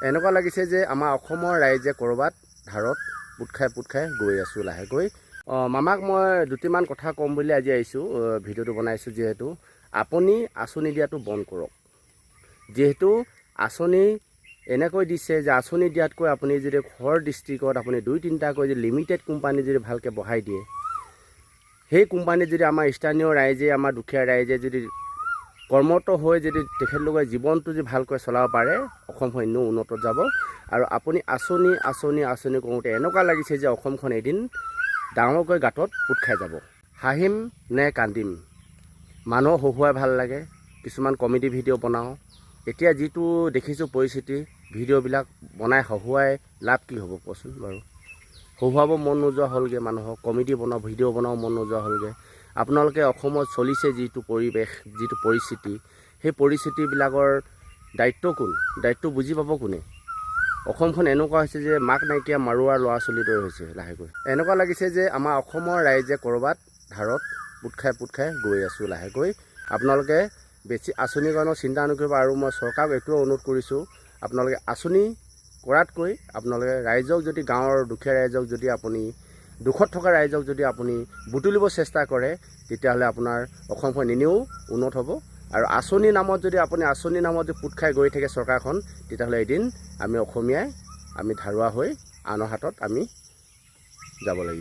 এনেকুৱা লাগিছে যে আমাৰ অসমৰ ৰাইজে ক'ৰবাত ধাৰত পুট খাই গৈ আছোঁ লাহেকৈ। মামাক মই দুটিমান কথা ক'ম বুলি আজি আহিছোঁ, ভিডিঅ'টো বনাইছোঁ। যিহেতু আপুনি আঁচনি দিয়াটো বন্ধ কৰক। যিহেতু আঁচনি এনেকৈ দিছে যে আঁচনি দিয়াতকৈ আপুনি যদি ঘৰ ডিষ্ট্ৰিক্টত আপুনি 2-3টাকৈ যদি লিমিটেড কোম্পানী যদি ভালকৈ বহাই দিয়ে, সেই কোম্পানীত যদি আমাৰ স্থানীয় ৰাইজে, আমাৰ দুখীয়া ৰাইজে যদি কৰ্মৰত হৈ যদি তেখেতলোকৰ জীৱনটো যদি ভালকৈ চলাব পাৰে, অসমখন এনেও উন্নতত যাব। আৰু আপুনি আঁচনি কৰোঁতে এনেকুৱা লাগিছে যে অসমখন এদিন ডাঙৰকৈ গাঁতত পোত খাই যাব। হাঁহিম নে কান্দিম, মানুহক হহুৱাই ভাল লাগে, কিছুমান কমেডি ভিডিঅ' বনাওঁ। এতিয়া যিটো দেখিছোঁ পৰিস্থিতি, ভিডিঅ'বিলাক বনাই হহুৱাই লাভ কি হ'ব কচোন বাৰু? হহুৱাব মন নোযোৱা হ'লগৈ মানুহক, কমেডি বনাওঁ, ভিডিঅ' বনাওঁ মন নোযোৱা হ'লগৈ। আপোনালোকে অসমত চলিছে যিটো পৰিৱেশ, যিটো পৰিস্থিতি, সেই পৰিস্থিতিবিলাকৰ দায়িত্ব কোন? দায়িত্ব বুজি পাব কোনে? অসমখন এনেকুৱা হৈছে যে মাক নাইকিয়া মাৰোৱাৰ ল'ৰা ছোৱালীৰ দৰে হৈছে লাহেকৈ। এনেকুৱা লাগিছে যে আমাৰ অসমৰ ৰাইজে ক'ৰবাত ধাৰত পুট খাই গৈ আছোঁ লাহেকৈ। আপোনালোকে বেছি আঁচনিৰ কাৰণেও চিন্তা নকৰিব। আৰু মই চৰকাৰক এইটোও অনুৰোধ কৰিছোঁ, আপোনালোকে আঁচনি কৰাতকৈ আপোনালোকে ৰাইজক যদি, গাঁৱৰ দুখীয়া ৰাইজক যদি আপুনি, দুখত থকা ৰাইজক যদি আপুনি বুটলিব চেষ্টা কৰে, তেতিয়াহ'লে আপোনাৰ অসমখন এনেও উন্নত হ'ব। আৰু আঁচনিৰ নামত যদি আপুনি আঁচনিৰ নামত যদি পুট খাই গৈ থাকে চৰকাৰখন, তেতিয়াহ'লে এদিন আমি অসমীয়াই আমি ধাৰুৱা হৈ আনৰ হাতত আমি যাব লাগিব।